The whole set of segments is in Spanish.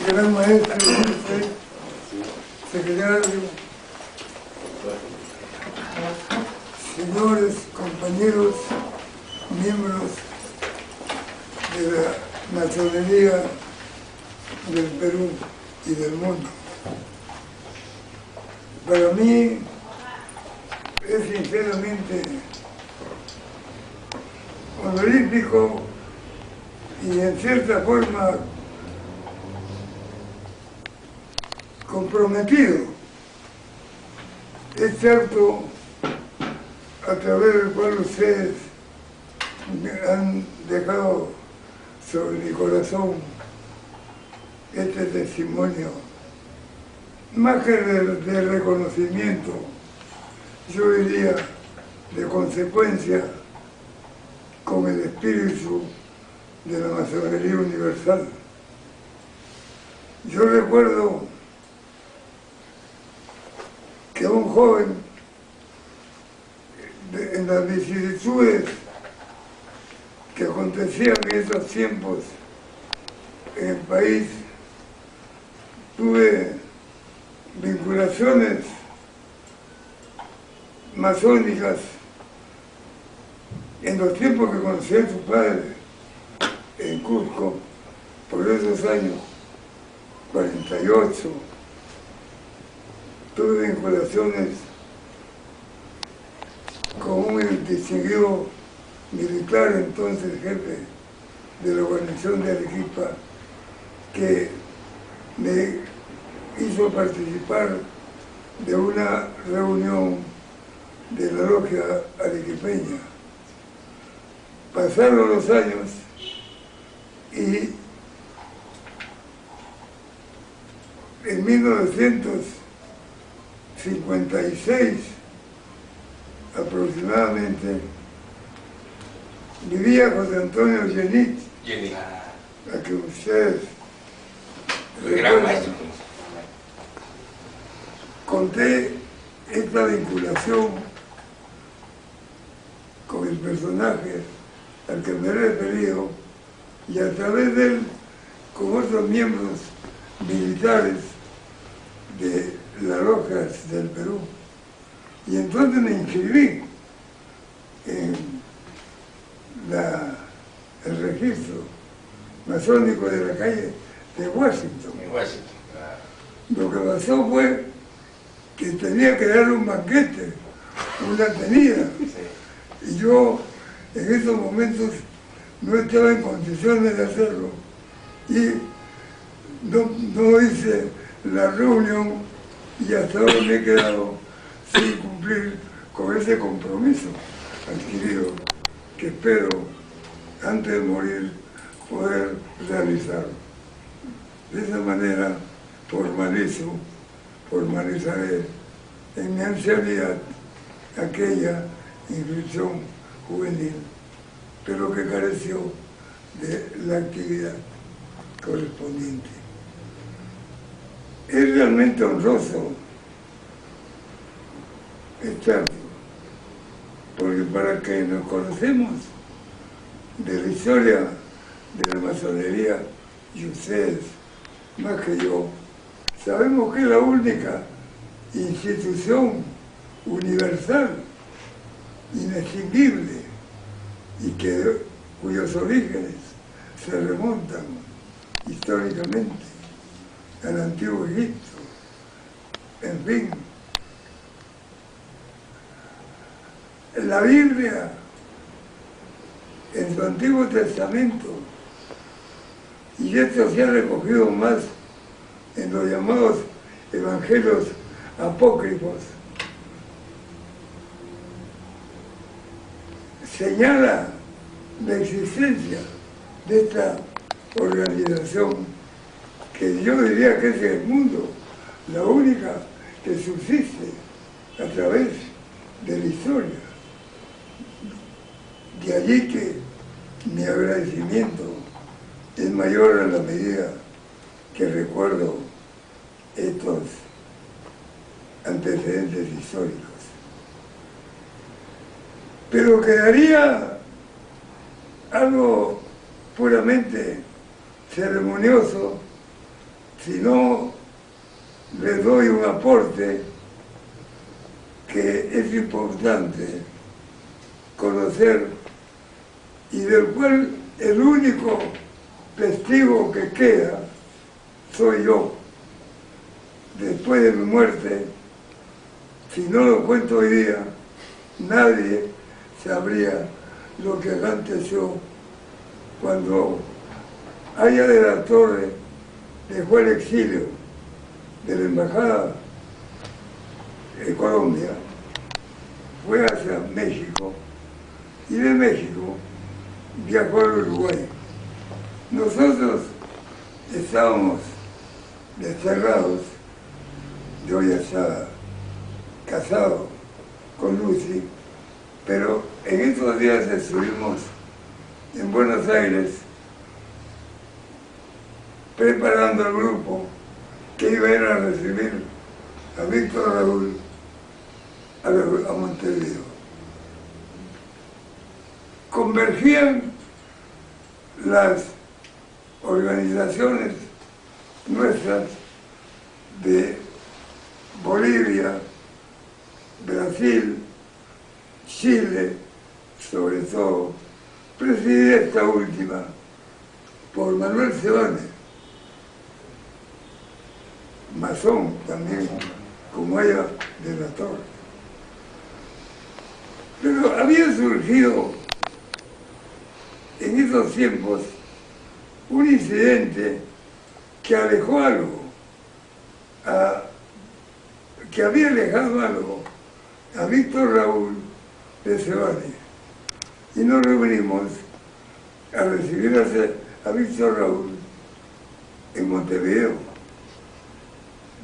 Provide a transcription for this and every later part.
gran maestro, secretario, señores, compañeros, miembros de la masonería del Perú y del mundo. Para mí es sinceramente honorífico y en cierta forma comprometido este acto a través del cual ustedes me han dejado sobre mi corazón este testimonio, más que de reconocimiento, yo diría de consecuencia con el espíritu de la masonería universal. Yo recuerdo que un joven en las vicisitudes que acontecían en esos tiempos en el país, tuve vinculaciones masónicas en los tiempos que conocí a su padre en Cusco, por esos años 48, tuve vinculaciones con un distinguido militar, entonces jefe de la guarnición de Arequipa, que me hizo participar de una reunión de la logia arequipeña. Pasaron los años y en 1956 aproximadamente vivía José Antonio Yenit, a que ustedes gran maestro. Conté esta vinculación con el personaje al que me he referido y a través de él con otros miembros militares de las logias del Perú. Y entonces me inscribí en el registro masónico de la calle de Washington. Lo que pasó fue que tenía que dar un banquete, una tenida, y yo en esos momentos no estaba en condiciones de hacerlo y no hice la reunión y hasta ahora me he quedado sin cumplir con ese compromiso adquirido que espero antes de morir poder realizarlo. De esa manera formalizaré en mi ancianidad aquella inscripción juvenil, pero que careció de la actividad correspondiente. Es realmente honroso este acto, porque para que nos conocemos de la historia de la masonería, y ustedes más que yo, sabemos que es la única institución universal, inextinguible, y cuyos orígenes se remontan históricamente al Antiguo Egipto. En fin, la Biblia, en su Antiguo Testamento, y esto se ha recogido más en los llamados evangelios apócrifos, señala la existencia de esta organización que yo diría que es el mundo, la única que subsiste a través de la historia. De allí que mi agradecimiento es mayor a la medida que recuerdo estos antecedentes históricos. Pero quedaría algo puramente ceremonioso si no les doy un aporte que es importante conocer y del cual el único testigo que queda soy yo. Después de mi muerte, si no lo cuento hoy día, nadie sabría lo que aconteció cuando Aya de la Torre dejó el exilio de la embajada de Colombia, fue hacia México y de México viajó al Uruguay. Nosotros estábamos desterrados, yo ya estaba casado con Lucy, pero en estos días estuvimos en Buenos Aires preparando al grupo que iba a ir a recibir a Víctor Raúl a Montevideo. Convergían las organizaciones nuestras de Bolivia, Brasil, Chile, sobre todo, presidida esta última por Manuel Seoane, masón también, como ella de la Torre. Pero había surgido en esos tiempos un incidente que alejó algo, que había alejado algo a Víctor Raúl de Seoane. Y nos reunimos a recibir a Víctor Raúl en Montevideo.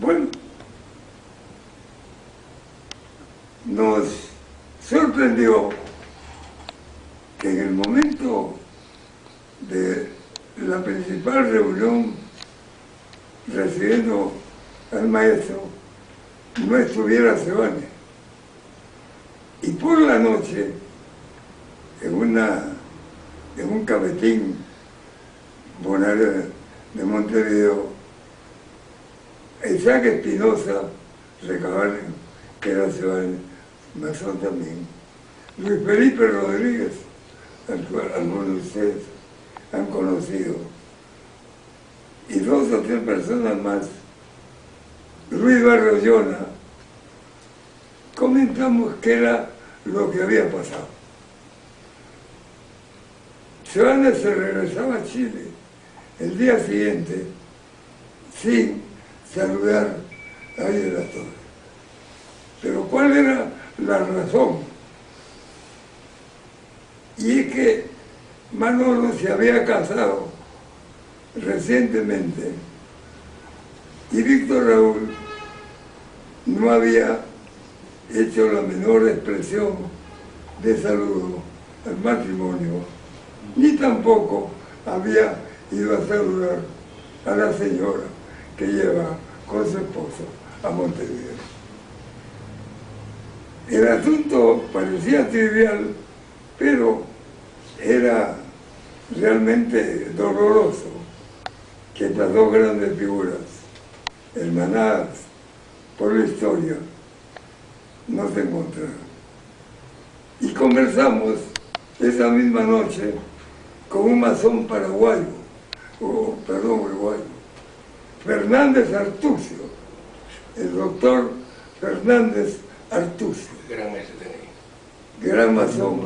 Bueno, nos sorprendió que en el momento de la principal reunión recibiendo al maestro no estuviera Seoane. Y por la noche, en un cafetín bonaerense de Montevideo, Isaac Espinosa Recabalen, que era Seoane, masón también, Luis Felipe Rodríguez, al cual algunos de ustedes han conocido, y 2 o 3 personas más, Luis Barrio Llona, comentamos qué era lo que había pasado. Seoane se regresaba a Chile el día siguiente sin saludar a Aya de la Torre. Pero ¿cuál era la razón? Y es que Manolo se había casado recientemente y Víctor Raúl no había hecho la menor expresión de saludo al matrimonio, ni tampoco había ido a saludar a la señora que lleva con su esposo a Montevideo. El asunto parecía trivial, pero era realmente doloroso que estas 2 grandes figuras, hermanadas por la historia, no se encontraran. Y conversamos esa misma noche con un masón uruguayo, Fernández Artucio, el doctor Fernández Artucio. Gran masón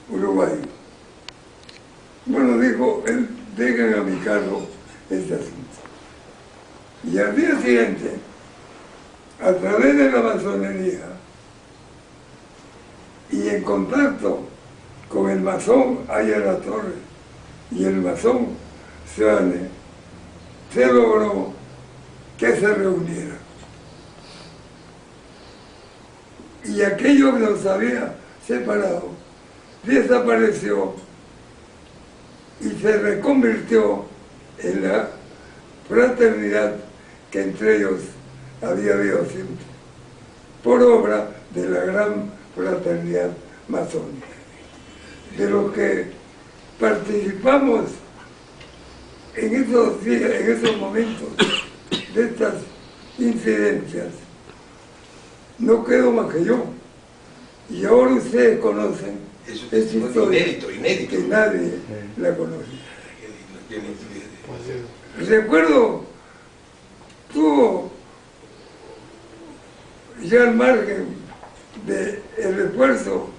uruguayo. Bueno, dijo, él, dejen a mi cargo este asunto. Y al día siguiente, a través de la masonería y en contacto con el masón Aya de la Torre y el masón Seoane, se logró que se reuniera. Y aquello que nos había separado desapareció y se reconvirtió en la fraternidad que entre ellos había habido siempre, por obra de la gran fraternidad masónica, de los que participamos en esos días, en esos momentos de estas incidencias, no quedo más que yo. Y ahora ustedes conocen esa historia inédito. Que nadie la conoce. Recuerdo, tuvo ya al margen del esfuerzo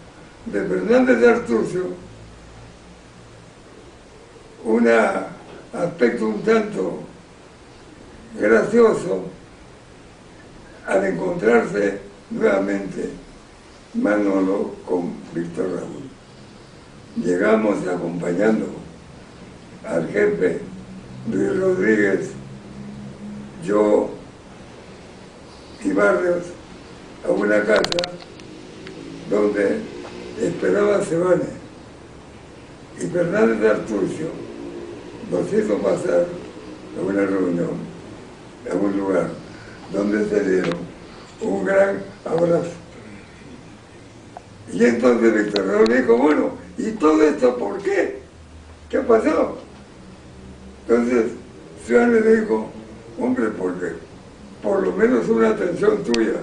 de Fernández de Artucio, un aspecto un tanto gracioso al encontrarse nuevamente Manolo con Víctor Raúl. Llegamos acompañando al jefe Luis Rodríguez, yo y Barrios, a una casa donde esperaba Sebane, y Fernández de Artucio nos hizo pasar a una reunión, a un lugar donde se dieron un gran abrazo. Y entonces Víctor Raúl dijo, bueno, ¿y todo esto por qué? ¿Qué ha pasado? Entonces Sebane le dijo, hombre, porque por lo menos una atención tuya,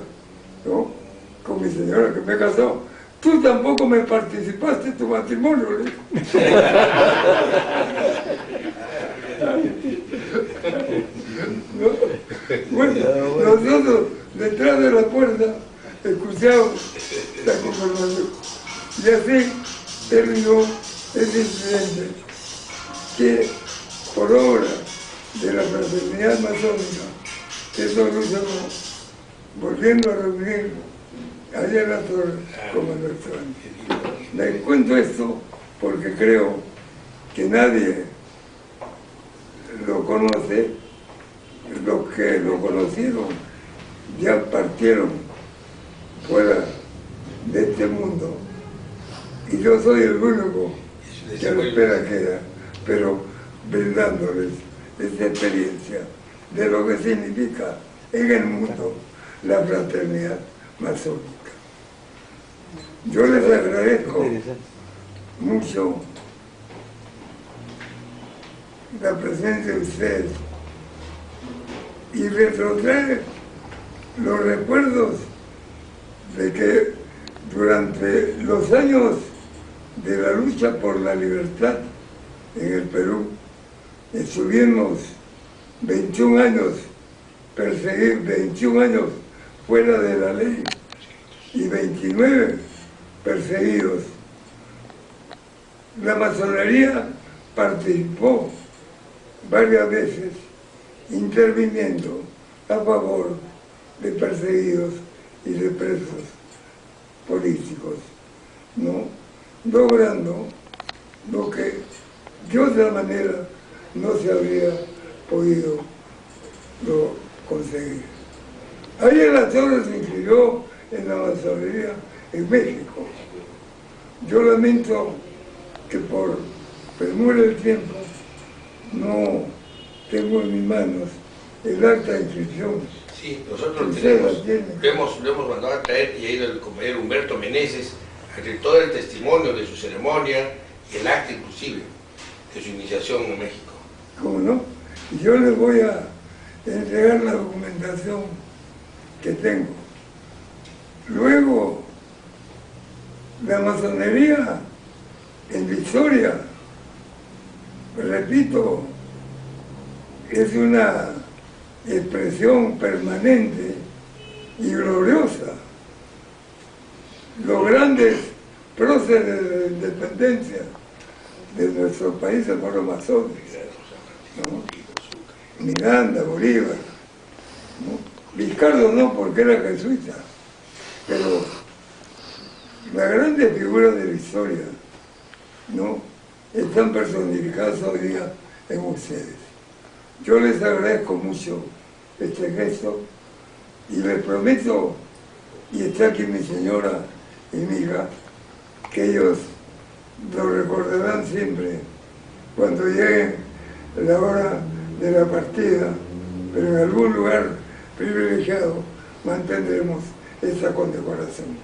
¿no? Con mi señora que me casó. Tú tampoco me participaste en tu matrimonio, le dijo. ¿No? Bueno, nosotros detrás de la puerta escuchamos la conversación. Y así terminó ese incidente que por obra de la fraternidad masónica, eso lo llamó, volviendo a reunir allá en la torre como el restaurante. Les cuento esto porque creo que nadie lo conoce. Los que lo conocieron ya partieron fuera de este mundo y yo soy el único que lo espera queda, pero brindándoles esta experiencia de lo que significa en el mundo la fraternidad masónica. Yo les agradezco mucho la presencia de ustedes y retrotraer los recuerdos de que durante los años de la lucha por la libertad en el Perú estuvimos 21 años perseguidos, 21 años fuera de la ley y 29 perseguidos. La masonería participó varias veces interviniendo a favor de perseguidos y de presos políticos, ¿no? Logrando lo que de otra manera no se habría podido conseguir. Ariel La Torre se inscribió en la masonería en México. Yo lamento que por premura del tiempo no tengo en mis manos el acta de inscripción. Sí, nosotros lo hemos mandado a traer y ha ido el compañero Humberto Meneses a traer todo el testimonio de su ceremonia y el acta inclusive de su iniciación en México. ¿Cómo no? Y yo les voy a entregar la documentación que tengo. Luego, la masonería en Victoria, repito, es una expresión permanente y gloriosa. Los grandes próceres de la independencia de nuestro país fueron masones, ¿no? Miranda, Bolívar, ¿no? Vizcardo no, porque era jesuita, pero las grandes figuras de la historia, ¿no?, están personificadas hoy día en ustedes. Yo les agradezco mucho este gesto y les prometo, y está aquí mi señora y mi hija, que ellos lo recordarán siempre cuando llegue la hora de la partida, pero en algún lugar privilegiado mantendremos esa condecoración.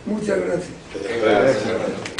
Muchas gracias. Gracias, hermano.